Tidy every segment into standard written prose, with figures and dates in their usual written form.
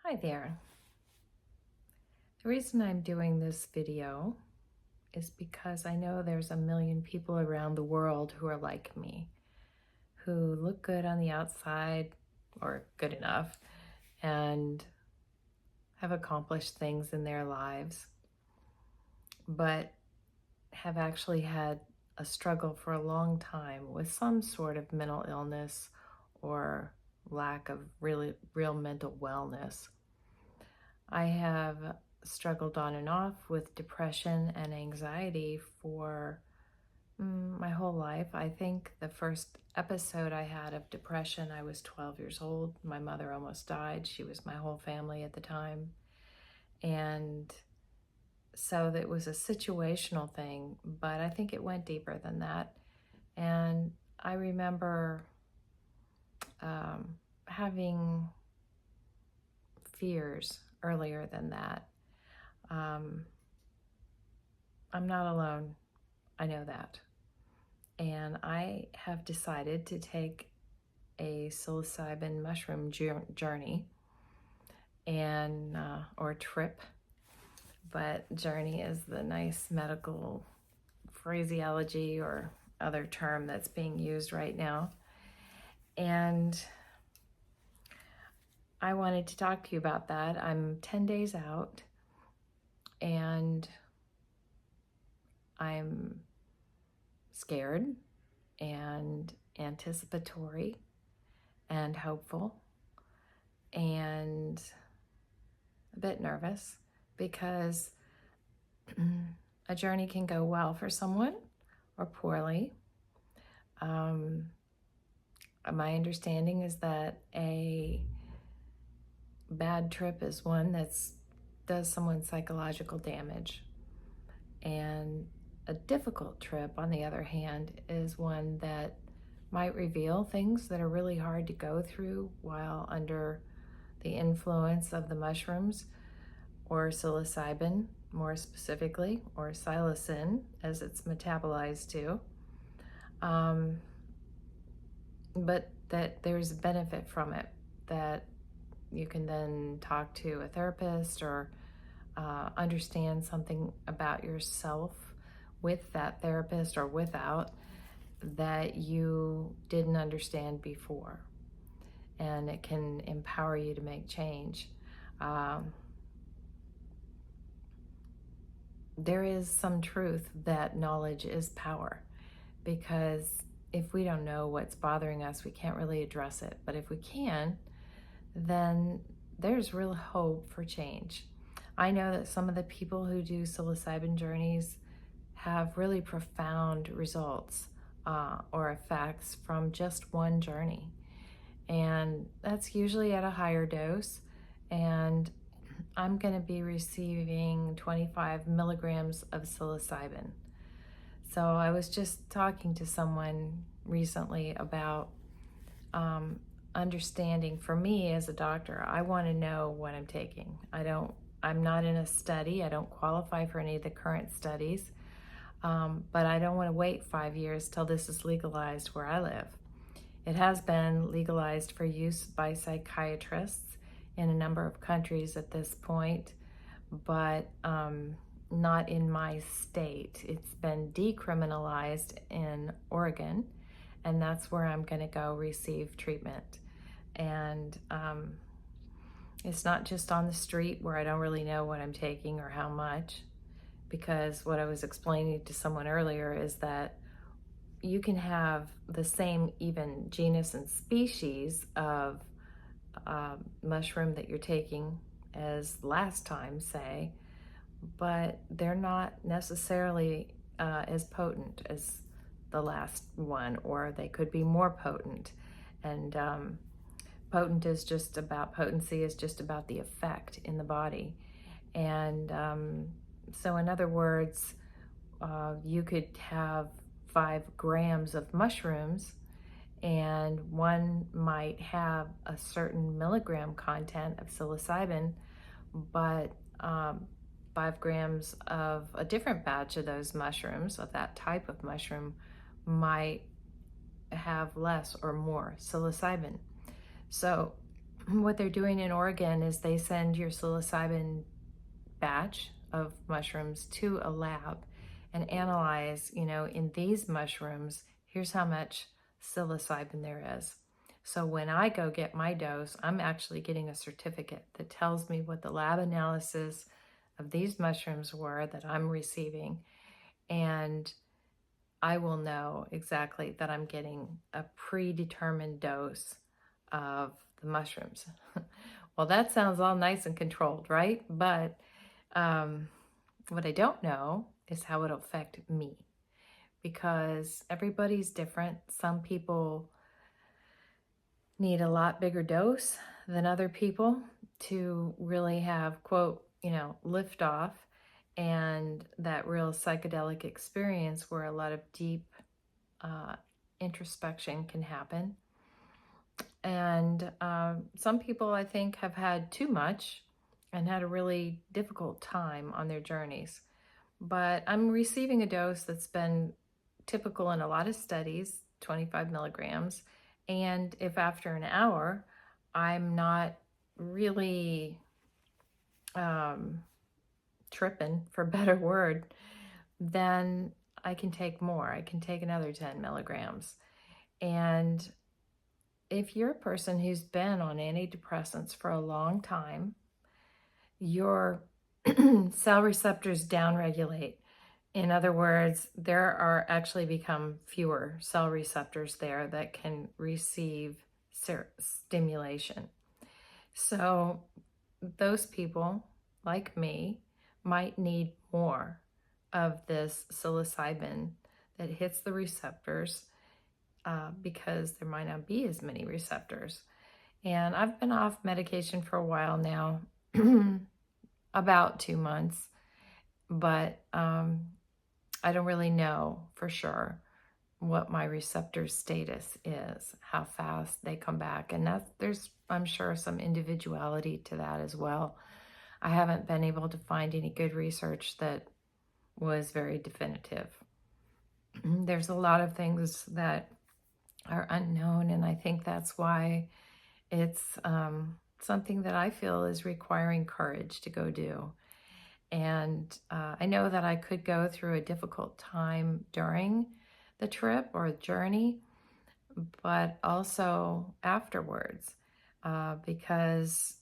Hi there. The reason I'm doing this video is because I know there's a million people around the world who are like me, who look good on the outside or good enough and have accomplished things in their lives, but have actually had a struggle for a long time with some sort of mental illness or lack of real mental wellness. I have struggled on and off with depression and anxiety for my whole life. I think the first episode I had of depression, I was 12 years old. My mother almost died. She was my whole family at the time. And so it was a situational thing, but I think it went deeper than that. And I remember having fears earlier than that. I'm not alone. I know that. And I have decided to take a psilocybin mushroom journey and or trip, but journey is the nice medical phraseology or other term that's being used right now. And I wanted to talk to you about that. I'm 10 days out and I'm scared and anticipatory and hopeful and a bit nervous because a journey can go well for someone or poorly. My understanding is that a bad trip is one that does someone psychological damage, and a difficult trip, on the other hand, is one that might reveal things that are really hard to go through while under the influence of the mushrooms, or psilocybin more specifically, or psilocin as it's metabolized to. But that there's a benefit from it, that you can then talk to a therapist or understand something about yourself with that therapist or without, that you didn't understand before. And it can empower you to make change. There is some truth that knowledge is power, because if we don't know what's bothering us, we can't really address it. But if we can, then there's real hope for change. I know that some of the people who do psilocybin journeys have really profound results or effects from just one journey. And that's usually at a higher dose. And I'm going to be receiving 25 milligrams of psilocybin. So I was just talking to someone recently about understanding. For me as a doctor, I want to know what I'm taking. I'm not in a study. I don't qualify for any of the current studies, but I don't want to wait 5 years till this is legalized where I live. It has been legalized for use by psychiatrists in a number of countries at this point, but not in my state. It's been decriminalized in Oregon, and that's where I'm going to go receive treatment. And it's not just on the street where I don't really know what I'm taking or how much, because what I was explaining to someone earlier is that you can have the same even genus and species of mushroom that you're taking as last time, say, but they're not necessarily as potent as the last one, or they could be more potent. And potency is just about the effect in the body. And so in other words, you could have 5 grams of mushrooms, and one might have a certain milligram content of psilocybin, but 5 grams of a different batch of those mushrooms, of that type of mushroom, might have less or more psilocybin. So what they're doing in Oregon is they send your psilocybin batch of mushrooms to a lab and analyze, in these mushrooms, here's how much psilocybin there is. So when I go get my dose, I'm actually getting a certificate that tells me what the lab analysis of these mushrooms were that I'm receiving. And I will know exactly that I'm getting a predetermined dose of the mushrooms. Well, that sounds all nice and controlled, right? But what I don't know is how it'll affect me, because everybody's different. Some people need a lot bigger dose than other people to really have, quote, lift off and that real psychedelic experience where a lot of deep introspection can happen. And some people, I think, have had too much and had a really difficult time on their journeys. But I'm receiving a dose that's been typical in a lot of studies, 25 milligrams. And if after an hour, I'm not really tripping, for a better word, then I can take more. I can take another 10 milligrams. And if you're a person who's been on antidepressants for a long time, your cell receptors downregulate. In other words, there are actually become fewer cell receptors there that can receive stimulation. So those people, like me, might need more of this psilocybin that hits the receptors because there might not be as many receptors. And I've been off medication for a while now, about 2 months, but I don't really know for sure what my receptor status is, how fast they come back. And there's, I'm sure, some individuality to that as well. I haven't been able to find any good research that was very definitive. There's a lot of things that are unknown, and I think that's why it's something that I feel is requiring courage to go do. And I know that I could go through a difficult time during the trip or journey, but also afterwards, because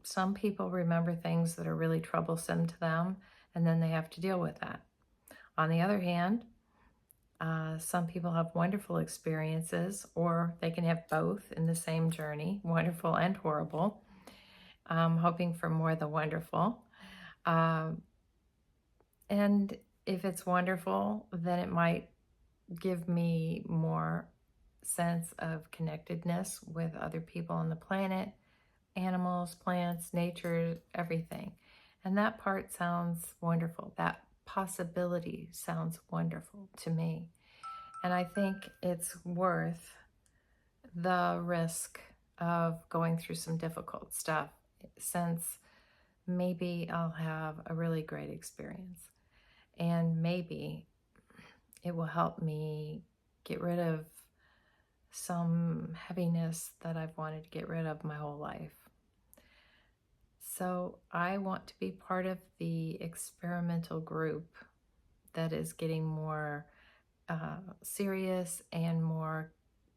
some people remember things that are really troublesome to them, and then they have to deal with that. On the other hand, some people have wonderful experiences, or they can have both in the same journey, wonderful and horrible. I'm hoping for more of the wonderful. And if it's wonderful, then it might give me more sense of connectedness with other people on the planet, animals, plants, nature, everything. And that part sounds wonderful. That possibility sounds wonderful to me. And I think it's worth the risk of going through some difficult stuff, since maybe I'll have a really great experience. And maybe it will help me get rid of some heaviness that I've wanted to get rid of my whole life. So I want to be part of the experimental group that is getting more serious and more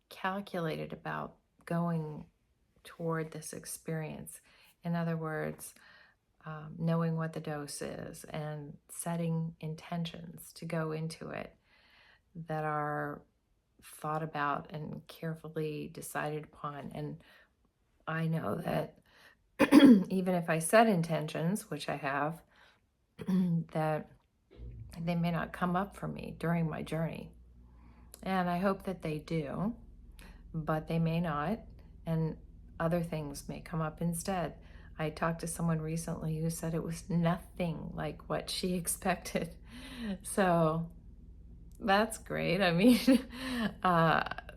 calculated about going toward this experience. In other words, knowing what the dose is and setting intentions to go into it that are thought about and carefully decided upon. And I know that even if I set intentions, which I have, that they may not come up for me during my journey. And I hope that they do, but they may not. And other things may come up instead. I talked to someone recently who said it was nothing like what she expected. So that's great. I mean,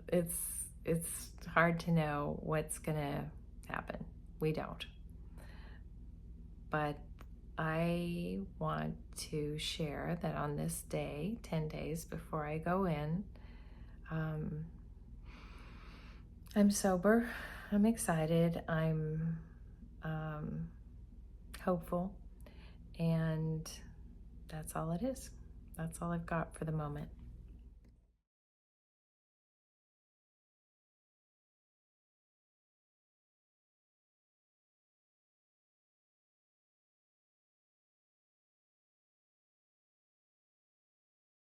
it's hard to know what's gonna happen. We don't. But I want to share that on this day, 10 days before I go in, I'm sober. I'm excited. I'm um, hopeful. And that's all it is. That's all I've got for the moment.